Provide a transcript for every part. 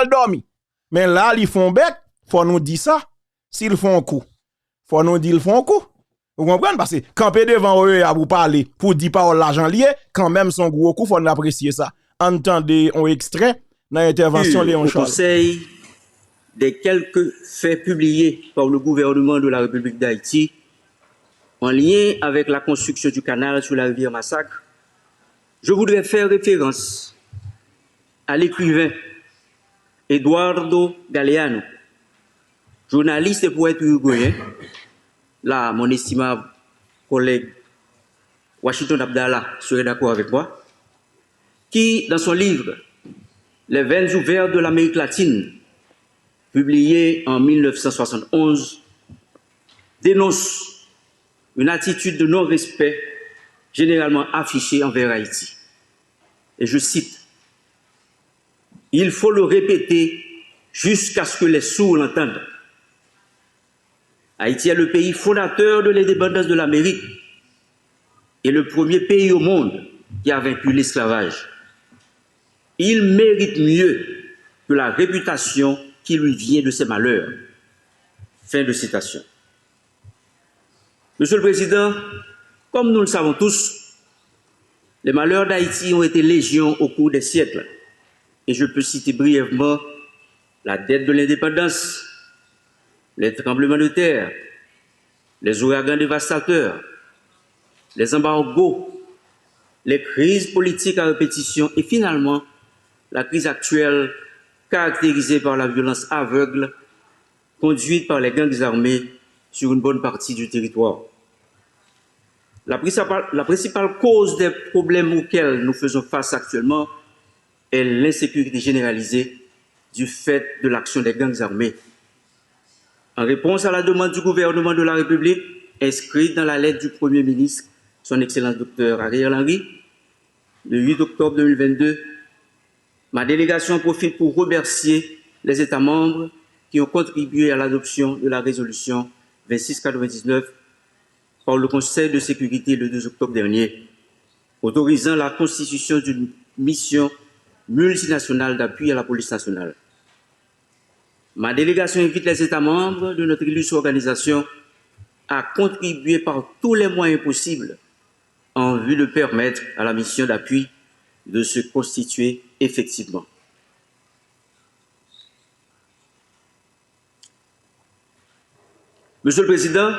mal dormi. Mais là, ils font bête, faut nous dire ça. S'ils font un coup, faut nous dire ils font un coup. Vous comprenez? Parce que camper devant eux à vous parler pour dire pas l'argent lié, quand même son gros coup, faut apprécier ça. Entendez un extrait dans l'intervention Léon Charles. Conseil des quelques faits publiés par le gouvernement de la République d'Haïti en lien avec la construction du canal sur la rivière Massacre, je voudrais faire référence à l'écrivain Eduardo Galeano, journaliste et poète uruguayen, là, mon estimable collègue Washington Abdallah serait d'accord avec moi, qui, dans son livre Les veines ouvertes de l'Amérique latine, publié en 1971, dénonce une attitude de non-respect généralement affichée envers Haïti. Et je cite, « Il faut le répéter jusqu'à ce que les sourds l'entendent. Haïti est le pays fondateur de l'indépendance de l'Amérique et le premier pays au monde qui a vaincu l'esclavage. Il mérite mieux que la réputation qui lui vient de ses malheurs. » Fin de citation. Monsieur le Président, comme nous le savons tous, les malheurs d'Haïti ont été légion au cours des siècles. Et je peux citer brièvement la dette de l'indépendance, les tremblements de terre, les ouragans dévastateurs, les embargos, les crises politiques à répétition et finalement la crise actuelle caractérisée par la violence aveugle conduite par les gangs armés sur une bonne partie du territoire. La principale cause des problèmes auxquels nous faisons face actuellement est l'insécurité généralisée du fait de l'action des gangs armés. En réponse à la demande du gouvernement de la République, inscrite dans la lettre du Premier ministre, son Excellence Dr Ariel Henry, le 8 octobre 2022, ma délégation profite pour remercier les États membres qui ont contribué à l'adoption de la résolution 2699 par le Conseil de sécurité le 2 octobre dernier, autorisant la constitution d'une mission multinationale d'appui à la police nationale. Ma délégation invite les États membres de notre illustre organisation à contribuer par tous les moyens possibles en vue de permettre à la mission d'appui de se constituer effectivement. Monsieur le Président,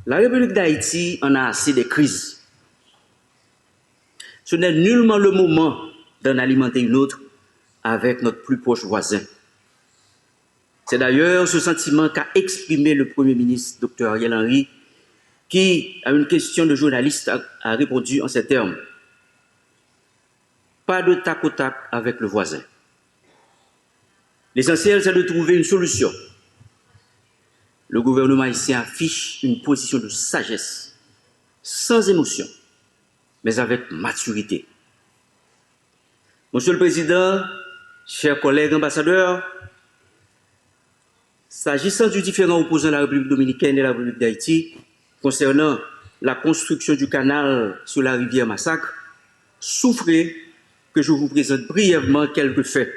la République d'Haïti en a assez des crises. Ce n'est nullement le moment d'en alimenter une autre avec notre plus proche voisin. C'est d'ailleurs ce sentiment qu'a exprimé le Premier ministre, Dr Ariel Henry, qui, à une question de journaliste, a répondu en ces termes. Pas de tac au tac avec le voisin. L'essentiel, c'est de trouver une solution. Le gouvernement haïtien affiche une position de sagesse, sans émotion, mais avec maturité. Monsieur le Président, chers collègues ambassadeurs, s'agissant du différend opposant la République dominicaine et la République d'Haïti concernant la construction du canal sur la rivière Massacre, souffrez que je vous présente brièvement quelques faits.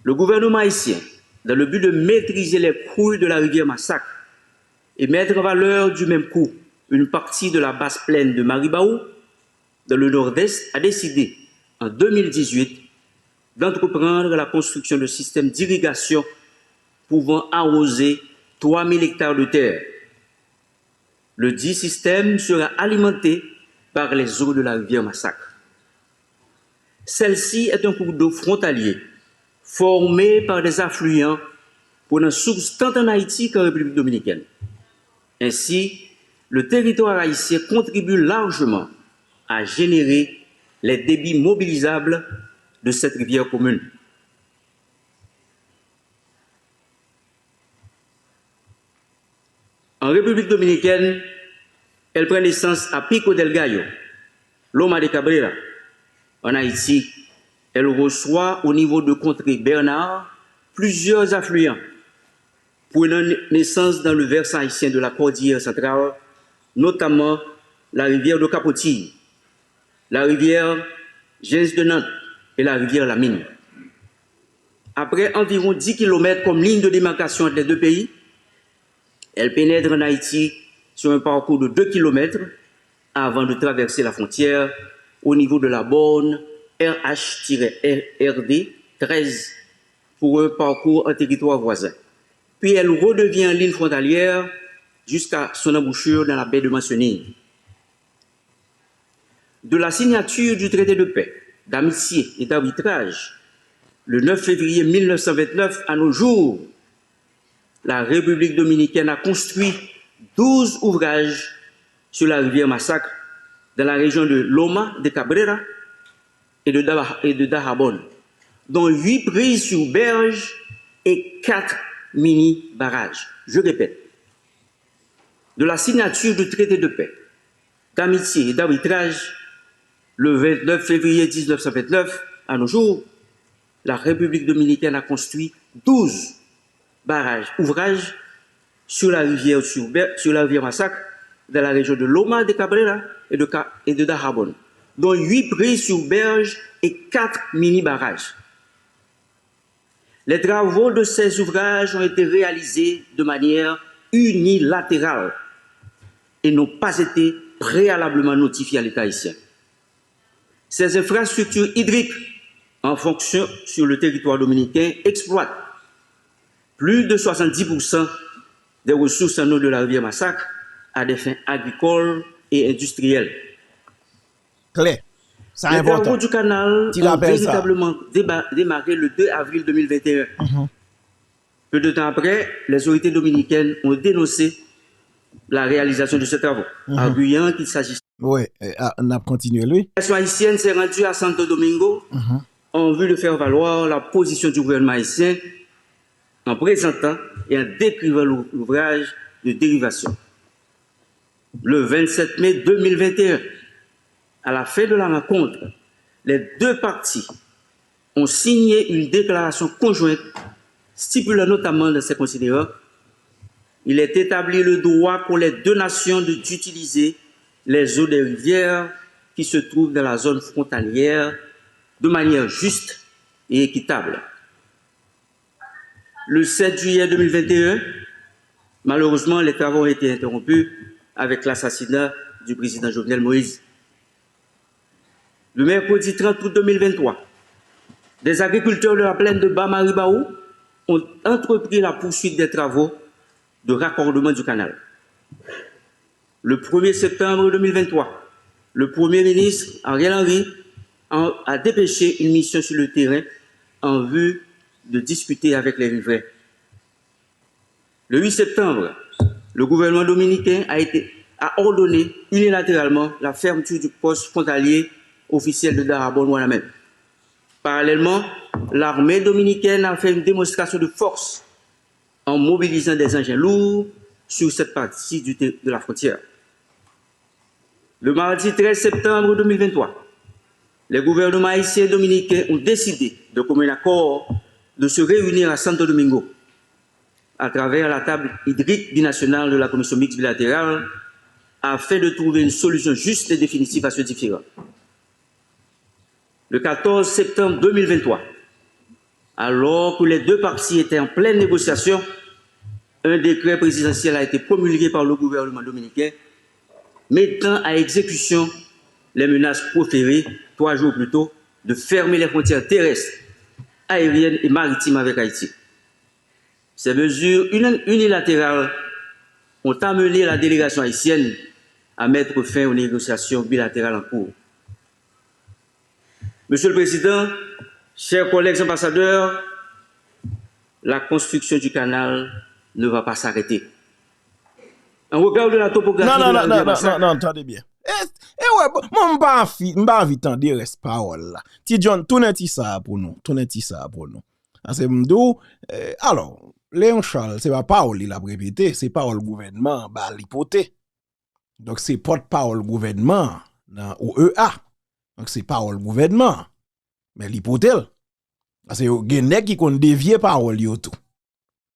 Le gouvernement haïtien, dans le but de maîtriser les crouilles de la rivière Massacre et mettre en valeur du même coup une partie de la basse plaine de Maribaou, dans le nord-est, a décidé en 2018 d'entreprendre la construction de systèmes d'irrigation pouvant arroser 3000 hectares de terre. Le dit système sera alimenté par les eaux de la rivière Massacre. Celle-ci est un cours d'eau frontalier formé par des affluents prenant source tant en Haïti qu'en République dominicaine. Ainsi, le territoire haïtien contribue largement à générer les débits mobilisables de cette rivière commune. En République dominicaine, elle prend naissance à Pico del Gallo, Loma de Cabrera. En Haïti, elle reçoit au niveau de Contrée Bernard plusieurs affluents, prenant naissance dans le versant haïtien de la Cordillère centrale, notamment la rivière de Capotille, la rivière Gens de Nantes et la rivière Lamine. Après environ 10 km comme ligne de démarcation entre les deux pays, elle pénètre en Haïti sur un parcours de 2 km avant de traverser la frontière au niveau de la borne RH-RD 13 pour un parcours en territoire voisin. Puis elle redevient en ligne frontalière jusqu'à son embouchure dans la baie de Mancenille. De la signature du traité de paix, d'amitié et d'arbitrage, le 9 février 1929 à nos jours, la République dominicaine a construit 12 ouvrages sur la rivière Massacre dans la région de Loma de Cabrera et de Dajabón, dont 8 prises sur berge et 4 mini-barrages. Je répète, de la signature du traité de paix, d'amitié et d'arbitrage, le 29 février 1929 à nos jours, la République dominicaine a construit 12 ouvrages sur la rivière Massacre, dans la région de Loma de Cabrera et de Dajabón, dont 8 prises sur berge et 4 mini-barrages. Les travaux de ces ouvrages ont été réalisés de manière unilatérale et n'ont pas été préalablement notifiés à l'État haïtien. Ces infrastructures hydriques en fonction sur le territoire dominicain exploitent plus de 70% des ressources en eau de la rivière Massacre à des fins agricoles et industrielles. Claire. C'est Les important. travaux du canal ont véritablement démarré le 2 avril 2021. Peu de temps après, les autorités dominicaines ont dénoncé la réalisation de ces travaux, arguant qu'il s'agissait. Oui, on a continué, lui. La haïtienne s'est rendue à Santo Domingo en vue de faire valoir la position du gouvernement haïtien en présentant et en décrivant l'ouvrage de dérivation. Le 27 mai 2021, à la fin de la rencontre, les deux parties ont signé une déclaration conjointe stipulant notamment dans ces considérants: il est établi le droit pour les deux nations d'utiliser les eaux des rivières qui se trouvent dans la zone frontalière de manière juste et équitable. Le 7 juillet 2021, malheureusement, les travaux ont été interrompus avec l'assassinat du président Jovenel Moïse. Le mercredi 30 août 2023, des agriculteurs de la plaine de Bas-Maribaou ont entrepris la poursuite des travaux de raccordement du canal. Le 1er septembre 2023, le Premier ministre Ariel Henry a dépêché une mission sur le terrain en vue de discuter avec les riverains. Le 8 septembre, le gouvernement dominicain a ordonné unilatéralement la fermeture du poste frontalier officiel de Dajabón-Ouanamène. Parallèlement, l'armée dominicaine a fait une démonstration de force en mobilisant des engins lourds sur cette partie de la frontière. Le mardi 13 septembre 2023, les gouvernements haïtiens et dominicains ont décidé de commun accord de se réunir à Santo Domingo à travers la table hydrique binationale de la commission mixte bilatérale afin de trouver une solution juste et définitive à ce différend. Le 14 septembre 2023, alors que les deux parties étaient en pleine négociation, un décret présidentiel a été promulgué par le gouvernement dominicain mettant à exécution les menaces proférées 3 jours plus tôt de fermer les frontières terrestres, aériennes et maritimes avec Haïti. Ces mesures unilatérales ont amené la délégation haïtienne à mettre fin aux négociations bilatérales en cours. Monsieur le Président, chers collègues ambassadeurs, la construction du canal ne va pas s'arrêter. En regard de la topographie non, attendez bien. Ouais, moi, m'ba envie de dire reste parole là. Ti John, tourne ça pour nous. C'est m'dou, alors, Léon Charles, c'est pas parole il a répété, c'est parole gouvernement, bah l'hypothèse. Donc c'est porte-parole gouvernement dans OEA. Donc c'est parole gouvernement. Mais l'hypothèse, parce que gen qui kon dévier parole yo tout.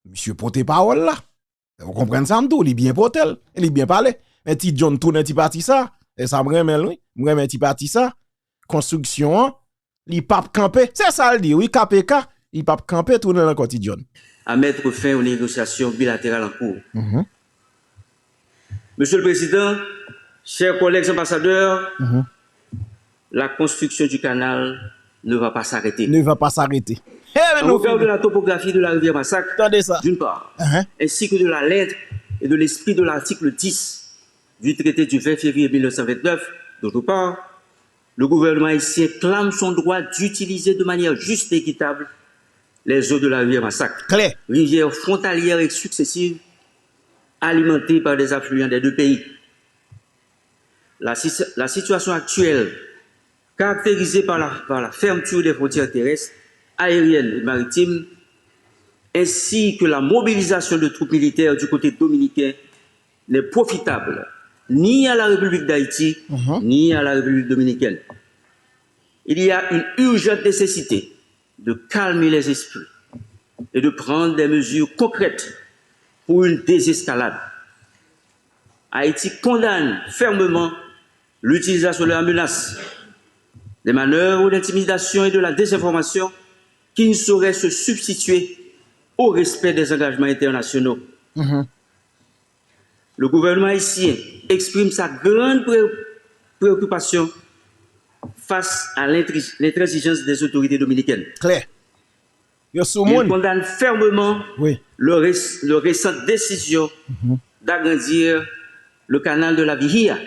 Monsieur porte parole là. Vous comprenez ça m'dou, il bien porté, il bien parlé. Mais ti John tourne ti parti ça, et ça m'remet lui, m'remet ti parti ça. Construction Il pas camper. C'est ça le dit. Oui, KPK, il pas camper tourner dans le quotidien. À mettre fin aux négociations bilatérales en cours. Monsieur le Président, chers collègues ambassadeurs, la construction du canal ne va pas s'arrêter. Ne va pas s'arrêter. Au regard de la topographie de la rivière Massacre, d'une part, ainsi que de la lettre et de l'esprit de l'article 10 du traité du 20 février 1929, d'autre part, le gouvernement haïtien clame son droit d'utiliser de manière juste et équitable les eaux de la rivière Massacre, rivière frontalière et successive, alimentée par des affluents des deux pays. La situation actuelle, caractérisée par la fermeture des frontières terrestres, aériennes et maritimes, ainsi que la mobilisation de troupes militaires du côté dominicain, n'est profitable ni à la République d'Haïti, ni à la République dominicaine. Il y a une urgente nécessité de calmer les esprits et de prendre des mesures concrètes pour une désescalade. Haïti condamne fermement l'utilisation de la menace, des manœuvres d'intimidation et de la désinformation qui ne sauraient se substituer au respect des engagements internationaux. Le gouvernement haïtien exprime sa grande préoccupation face à l'intransigeance des autorités dominicaines. Claire. Il condamne fermement leur récente décision d'agrandir le canal de la Vihia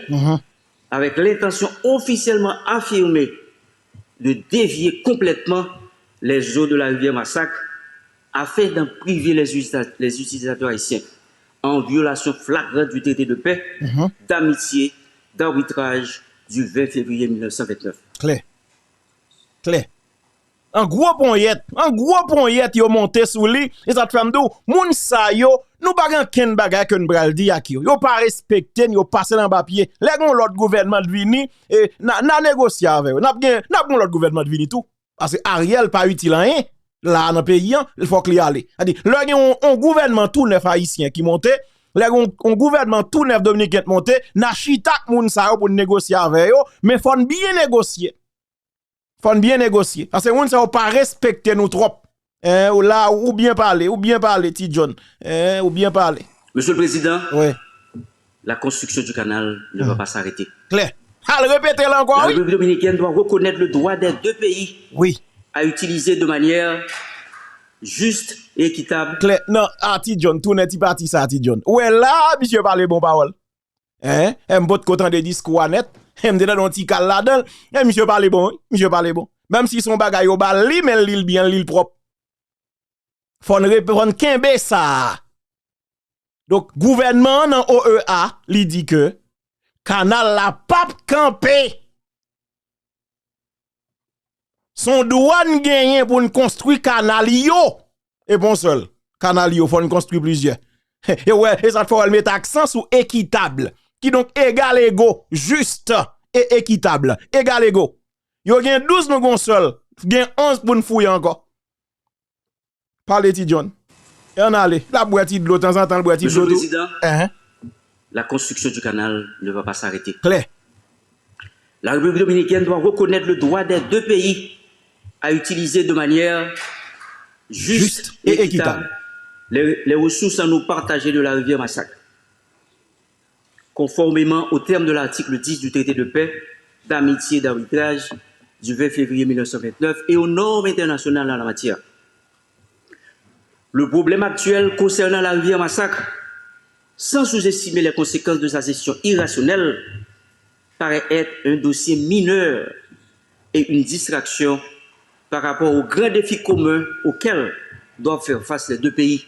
avec l'intention officiellement affirmée de dévier complètement les eaux de la rivière Massacre afin d'en priver les utilisateurs haïtiens en violation flagrante du traité de paix, d'amitié, d'arbitrage du 20 février 1929. Claire. Un gros point yo monté sous lui et ça te fait m'dou moun sa yo nous pas gen ken bagay que nous bral di ak yo pas respecté yo passé dans papier les gon l'autre gouvernement de vini et n'a négocier avec n'a gon l'autre gouvernement de vini tout parce que Ariel pas utile rien là dans pays il faut qu'il y aller a dit là un gouvernement tout neuf haïtien qui monte là un gouvernement tout neuf dominicain monte n'a chita moun sa yo pour négocier avec yo mais faut bien négocier. Faut bien négocier. Parce que on ça pas respecter nous trop. Ou là ou bien parler, T. John. Ou bien parler. Monsieur le Président. Oui. La construction du canal ne va pas s'arrêter. Claire. Répétez là encore. La République dominicaine doit reconnaître le droit des deux pays. Oui. À utiliser de manière juste et équitable. Claire. Non, T. John, tout n'est pas parti ça, T. John. Ouais là, monsieur parle bon parole. M'bot content de discours net. M'de dans petit cal là-dedans. Monsieur parle bon. Même si son bagay au bal li, mais l'île bien, l'île propre. Faut répondre kembe ça. Donc, gouvernement dans OEA, li dit que canal la pape campé. Son douane gagné pour construire canal yo. Et bon seul. Canal yo, faut construire plusieurs. Et ouais, et ça faut mettre accent sur équitable. Qui donc égal égaux, juste et équitable. Égal égaux. Yo gen 12 nous gon seul, gen 11 pour nous fouiller encore. Parlez ti John. Et on allez, la boîte de l'eau temps en temps, boîte de l'eau. Monsieur le Président, la construction du canal ne va pas s'arrêter. Claire. La République dominicaine doit reconnaître le droit des deux pays à utiliser de manière juste et équitable les ressources à nous partager de la rivière Massacre. Conformément aux termes de l'article 10 du traité de paix, d'amitié et d'arbitrage du 20 février 1929 et aux normes internationales en la matière. Le problème actuel concernant la rivière Massacre, sans sous-estimer les conséquences de sa gestion irrationnelle, paraît être un dossier mineur et une distraction par rapport aux grands défis communs auxquels doivent faire face les deux pays,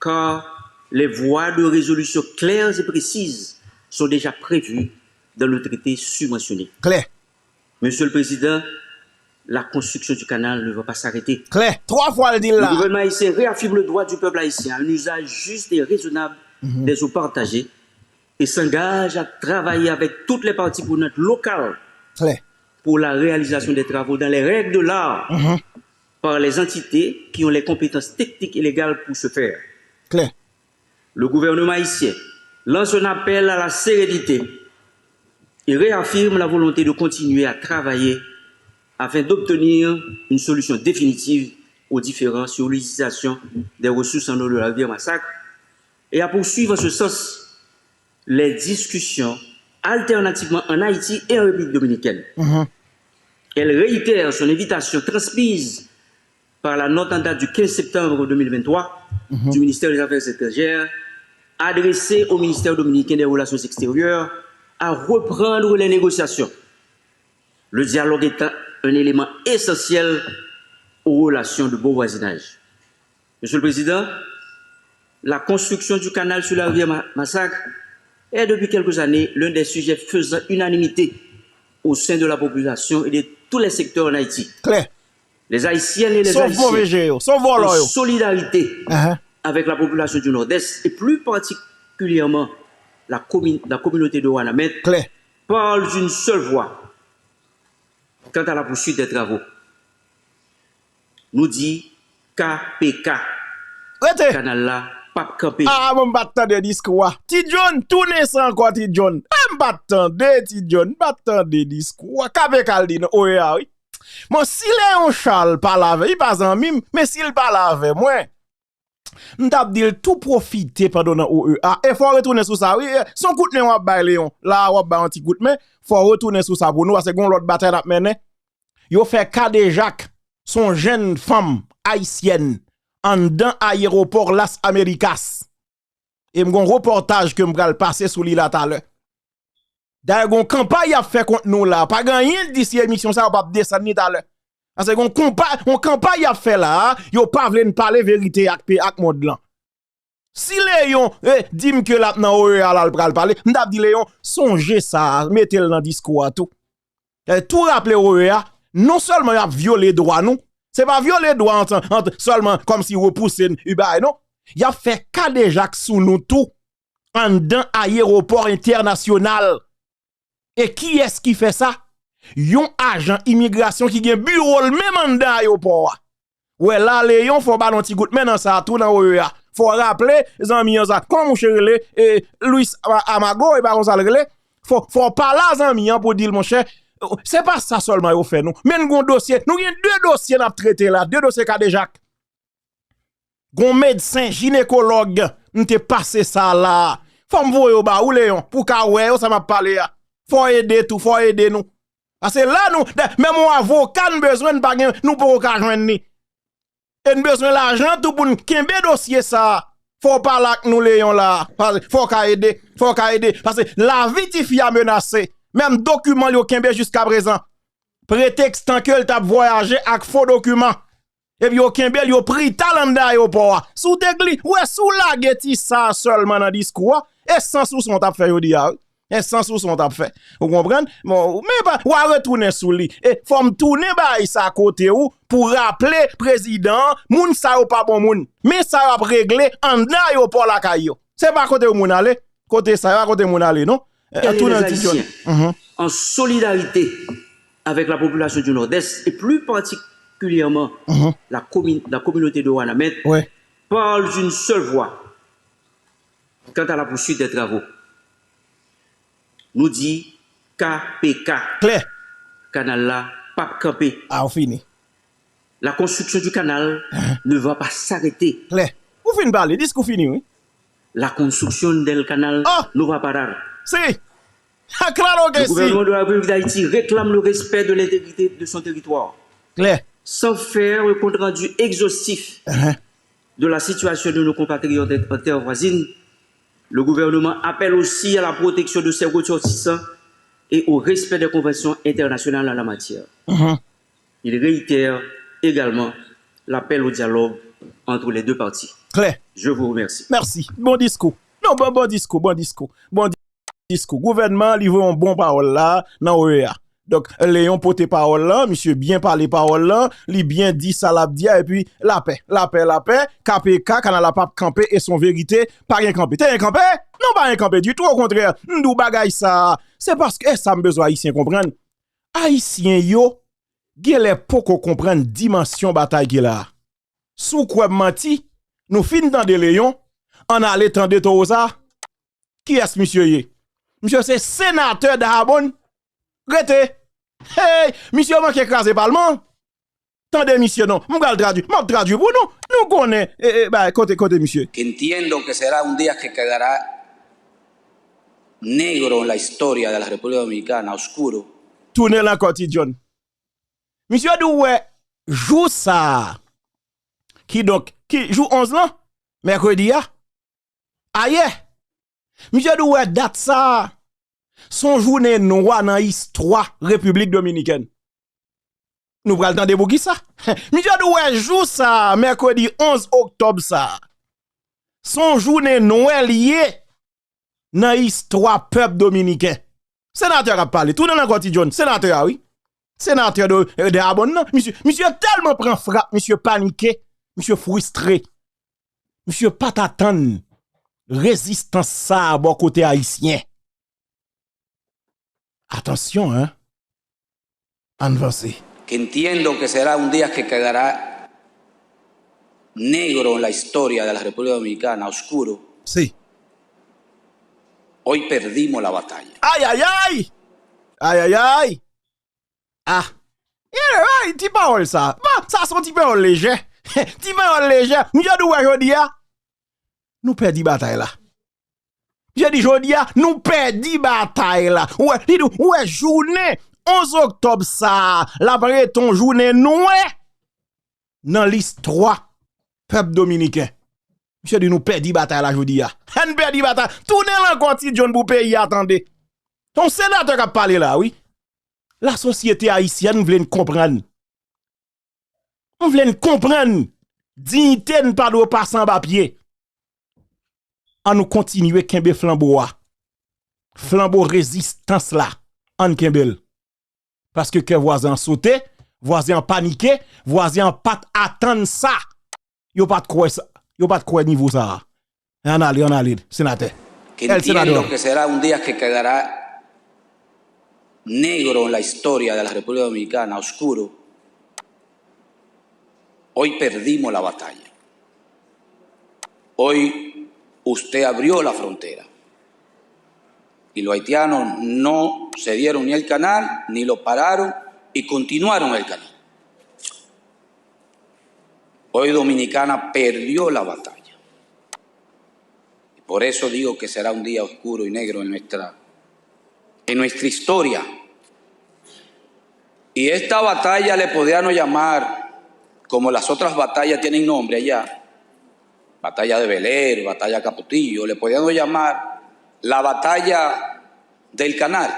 car les voies de résolution claires et précises sont déjà prévues dans le traité subventionné. Claire. Monsieur le Président, la construction du canal ne va pas s'arrêter. Claire. 3 fois le dit là. Le gouvernement haïtien réaffirme le droit du peuple haïtien à un usage juste et raisonnable des eaux partagées et s'engage à travailler avec toutes les parties prenantes locales pour la réalisation des travaux dans les règles de l'art par les entités qui ont les compétences techniques et légales pour ce faire. Claire. Le gouvernement haïtien lance un appel à la sérénité et réaffirme la volonté de continuer à travailler afin d'obtenir une solution définitive aux différends sur l'utilisation des ressources en eau de la rivière Massacre et à poursuivre en ce sens les discussions alternativement en Haïti et en République dominicaine. Elle réitère son invitation transmise par la note en date du 15 septembre 2023 du ministère des Affaires étrangères adressée au ministère dominicain des Relations extérieures à reprendre les négociations. Le dialogue étant un élément essentiel aux relations de bon voisinage. Monsieur le Président, la construction du canal sur la rivière Massacre est depuis quelques années l'un des sujets faisant unanimité au sein de la population et de tous les secteurs en Haïti. Claire. Les Haïtiennes et les Haïtiens en solidarité avec la population du Nord-Est et plus particulièrement la communauté de Ouanamet parlent d'une seule voix quant à la poursuite des travaux. Nous dit KPK. Canal là, pas campé. Ah, mon battant de discours. Ti John, tourne ça encore, Ti John. Battant de Ti John, battant de discours. KPK le dit, oui. Mon si Léon Charles parle avec, il pas en mime, mais s'il parle avec moi, m'tap dit tout profiter pendant OEA. Et faut retourner sur ça, oui. Son coup de nez, on va Léon. Là, on va un petit coup de main. Faut retourner sur ça pour nous, parce que l'autre bataille à mener. Yo fait cas de Jacques, son jeune femme haïtienne, en dans aéroport Las Americas. Et m'gon reportage que m'gal passer sous l'île à tout à l'heure. D'ailleurs, gon campagne a fait contre nous là. Pas gagné d'ici émission ça, on va descendre tout à l'heure. Parce que gon campagne a fait là, yo pas vle parler vérité ak monde là. Si Léon dit que là nan OEA là pral parler, m'dap di Léon songez ça, mettez-le dans discours tout. Tout rappeler OEA, non seulement y a violé droit nous, c'est pas violer droit entre seulement comme si repousser Uber non. Y a fait cas de Jacques sous nous tout en dans aéroport international. Et qui est-ce qui fait ça? Yon agent immigration qui gen bureau le même en dans aéroport. Ouais là Léon faut ba non ti gout maintenant ça tout dans OEA. Faut rappeler zanmi ça comme mon cher et Louis Amago et baron ça relé. Faut parler zanmi pour dire mon cher. C'est pas ça seulement yo fait nous. Mais nous dossier, nous gen deux dossiers n'a traité là, deux dossiers cas de Jacques. Gon médecin gynécologue, m'te passé ça là. Faut m'voyer ba ou Léon pour ka ouais ça m'a parlé là. Faut aider tout, faut aider nous. Parce que là nous même mon avocat nous besoin pas nous pour ka joindre ni. Et nous besoin l'argent tout pour nous kembe dossier ça. Faut parler avec nous Léon là. Faut ka aider parce que la vie ti fi a menacé. Même document yo kembe jusqu'à présent. Prétextant que el t'a voyagé avec faux document. Et puis yo kembe yo pris talent d'aéroport. Sous tegli, ouais sous la geti ça seulement dans discours et sans sous son t'a fait yo di a. Et sans sous son t'a fait. Vous comprenez? Bon, mais pas ou retourner sous lui. Et faut me tourner ba ça côté ou pour rappeler président, moun sa yo pas bon moun. Mais ça va régler en aéroport la caillou. C'est pas côté où moun aller, côté ça côté moun aller non? En solidarité avec la population du Nord-Est et plus particulièrement la communauté de Ouanamet parle d'une seule voix quant à la poursuite des travaux. Nous dit KPK. Claire. Canal là, pas campé. Ah, on finit. La construction du canal ne va pas s'arrêter. Claire. Vous finissez parler, discours fini, oui. La construction del canal ne va pas parar. Si. Claro que le gouvernement de la République d'Haïti réclame le respect de l'intégrité de son territoire. Claire. Sans faire le compte rendu exhaustif de la situation de nos compatriotes en terre voisine, le gouvernement appelle aussi à la protection de ses ressortissants et au respect des conventions internationales en la matière. Il réitère également l'appel au dialogue entre les deux parties. Claire. Je vous remercie. Merci. Bon discours. Non, bon discours. Gouvernement livre un bon parole là dans OEA. Donc Léon pote parole là, monsieur bien parler parole là, li bien dit ça l'a dit et puis la paix. KPK canal la pape camper et son vérité pas rien camper. T'es un camper? Non pas un camper du tout au contraire. Ndou bagay ça. C'est parce que ça me besoin haïtien comprendre. Haïtien yo gen les poko comprendre dimension bataille qui là. Sous quoi menti, nous fin dans de Léon, on allait tendre Toza. Qui est-ce monsieur yé? Monsieur c'est sénateur d'Arbonne. Rete. Hey, monsieur manque écraser parlement. Tendez monsieur non, m'gal traduire pour nous. Nous connaît bah côté monsieur. Que entiendo que será un día que quedará negro en la historia de la República Dominicana, oscuro. Tourner la quotidien. Monsieur Doué joue ça. Qui joue 11 là mercredi a. Aïe. Monsieur Doué date ça. Son journée noire dans l'histoire République Dominicaine. Nous prenons le temps de bouger ça. Monsieur Doué joue ça mercredi 11 octobre ça. Son journée noire liée dans l'histoire peuple dominicain. Sénateur a parlé, tout dans la quotidien. Sénateur, oui. Sénateur de abonnement. Monsieur tellement prend frappe, monsieur paniqué, monsieur frustré. Monsieur pas t'attendre résistance ça à bon côté haïtien. Attention, hein. Avancez. Que entiendo que será un día que quedará negro en la historia de la República Dominicana, oscuro. Sí. Hoy perdimos la batalla. Aïe, aïe, aïe. Aïe, aïe, aïe. Ah. Yeah, ti parole ça. Bah, ça son ti parole léger. Ti parole léger. Nous j'ai dit aujourd'hui, nous perdons bataille là. J'ai dit aujourd'hui, nous perdons bataille là. Ouais, journée 11 octobre ça. La vraie ton journée noire dans l'histoire peuple dominicain. Monsieur dit nous perdons bataille là aujourd'hui. On perdit bataille. Tournez la quotidien pour pays, attendez. Ton sénateur a parlé là, oui. La société haïtienne veut comprendre. On veut comprendre. Dignité ne pas de passer en papier. On nous continuer kembe flambeau. Flambeau résistance là. En kembel. Parce que voisin sauté, voisin paniqué, voisin pas attendre ça. Yo pas de quoi ça. Yo pas de quoi niveau ça. On allez, sénateur. Que entiendo que será un día que quedará negro en la historia de la República Dominicana, oscuro. Hoy perdimos la batalla. Hoy usted abrió la frontera. Y los haitianos no se dieron ni el canal, ni lo pararon y continuaron el canal. Hoy Dominicana perdió la batalla. Y por eso digo que será un día oscuro y negro en nuestra historia. Y esta batalla le podían llamar, como las otras batallas tienen nombre allá, batalla de Beler, batalla Capotillo, le podían llamar la batalla del canal.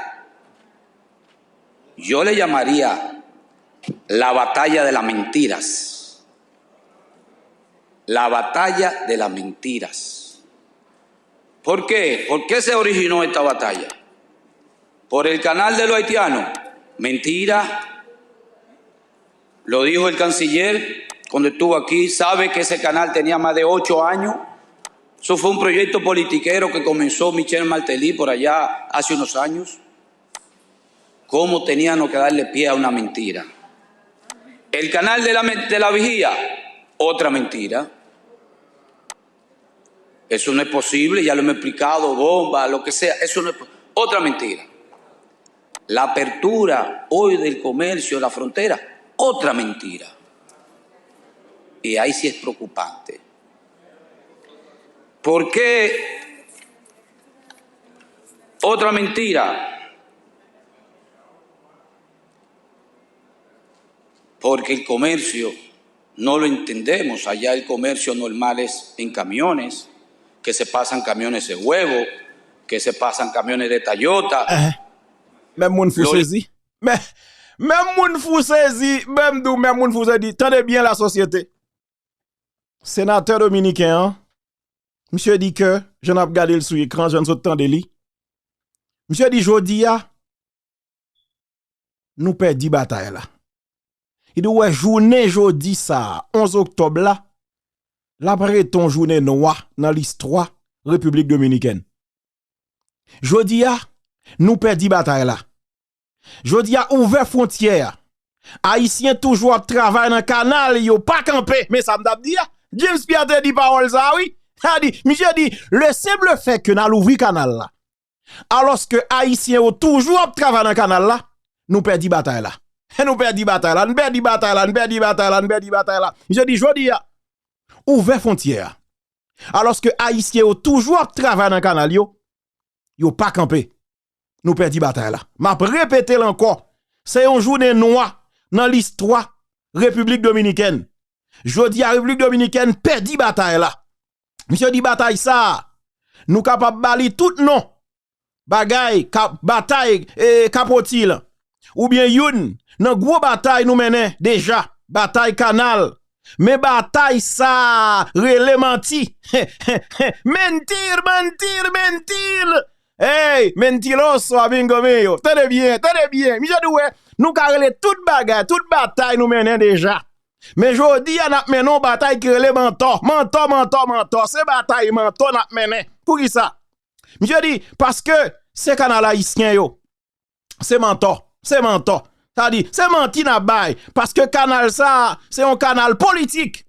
Yo le llamaría la batalla de las mentiras. La batalla de las mentiras. ¿Por qué? ¿Por qué se originó esta batalla? ¿Por el canal de los haitianos? Mentira. Lo dijo el canciller cuando estuvo aquí. Sabe que ese canal tenía más de 8 años. Eso fue un proyecto politiquero que comenzó Michel Martelly por allá hace unos años. ¿Cómo teníamos que darle pie a una mentira? El canal de la vigía, otra mentira. Eso no es posible, ya lo hemos explicado, bomba, lo que sea, eso no es otra mentira. La apertura hoy del comercio, la frontera, otra mentira. Y ahí sí es preocupante. ¿Por qué otra mentira? Porque el comercio no lo entendemos. Allá el comercio normal es en camiones, que se pasan camiones de huevo, que se pasan camiones de Toyota. Même moun fou saisi. Même moun fou saisi, même moun fou saisi. Tendez bien la société. Sénateur dominicain, hein? Monsieur dit que, je n'ai pas regardé le sous écran, je ne sais pas de lui. Monsieur dit, jodi a, nous perdons bataille là. Il dit, ouais, journée jodi ça, 11 octobre là, l'après ton journée noire dans l'histoire République Dominicaine. Jodi a, nous perdons bataille là. Jodi a ouvert frontière. Haïtien toujours travaillent dans le canal, yo pas campé. Mais ça m'a dit, James Pierre te dit parole ça, oui. Monsieur dit, le simple fait que nous ouvert canal là, alors que Haïtien ont toujours travaillé dans le canal là, nous perdons bataille là. Nous perdons bataille là, nous perdons bataille là, nous perdons bataille là, nous perdons bataille là. Je dis jodi a ouvert frontière. Alors que haïtiens ont toujours travaillé dans le canal yo pas campé. Nous perdons bataille là. M'a répété encore. C'est une journée noire dans l'histoire République dominicaine. Jodi a République dominicaine perdit bataille là. Monsieur dit bataille ça. Nous capable bali tout non. Bagay bataille capotil ou bien youn nan gros bataille nous menen déjà bataille canal. Mais bataille ça relé menti. Mentir. Hey, mentiroso abingo meyo. Tenez bien. Monsieur doué, nous carrele toute bagaille, toute bataille nous menen déjà. Mais jodi a n'a menon bataille qui relé mentor. C'est bataille mentor n'a menen. Pour qui ça? Monsieur dit parce que c'est canal haïtien yo. C'est mentor. Ça dit c'est menti n'a bail parce que canal ça c'est un canal politique.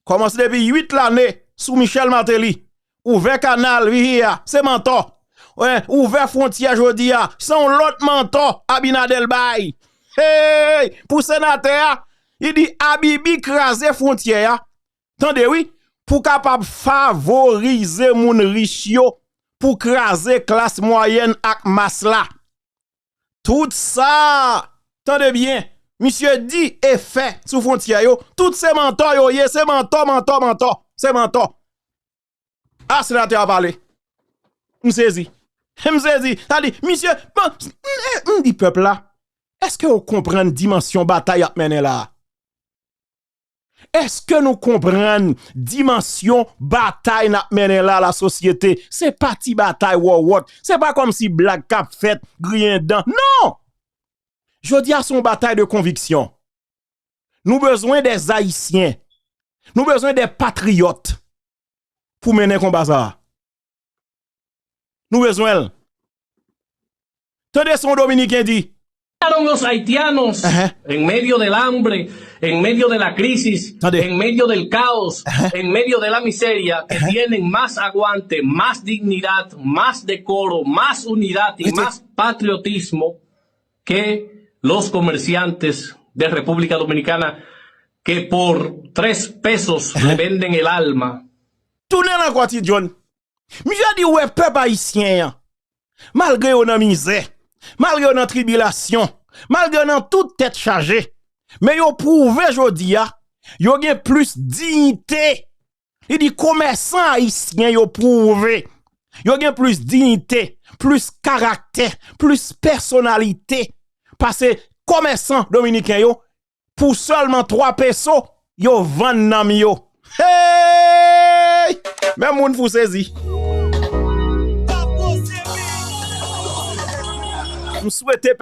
Commence depuis 8 l'année sous Michel Martelly. Ouvert canal via c'est mentor. Ouais, ouvert frontière jodi a, son l'autre mentor Abinadel Bay. Hey, pour sénateur, il dit Abibi craser frontière. Tendez oui, pour capable favoriser moun riche yo, pour craser classe moyenne ak masse là. Tout ça, tendez bien, monsieur dit et fait sous frontière yo, tout ces mentors yo, c'est mentor, c'est mentor. Ah, sénateur a parlé. M'saisi. Ça dit, monsieur, bon, dit peuple là, est-ce que vous comprenez dimension bataille à mener là? Est-ce que nous comprenons dimension bataille n'a mené là la société? C'est pas ti bataille what. C'est pas comme si blague cap fait rien dedans. Non! Je dis à son bataille de conviction. Nous besoin des haïtiens. Nous besoin des patriotes pour mener combat ça. Nous besoin. Tendez son dominicain dit. Los haitianos en medio del hambre, en medio de la crisis, en medio del caos, en medio de la miseria, que tienen más aguante, más dignidad, más decoro, más unidad y más patriotismo que los comerciantes de República Dominicana que por 3 pesos le venden el alma. Tournez la quoi, John. M'j'a dit ouais peuple haïtien malgré yon misère, malgré yon tribulation, malgré yon toute tête chargée, mais yon prouvé jodi a, yon gen plus dignité. Il dit commerçant haïtien yon prouvé. Yon gen plus dignité, plus caractère, plus personnalité. Parce que commerçant dominicain yo pour seulement 3 pesos, yon vend nam yo. Hey! Même moun fou saisi. Je souhaite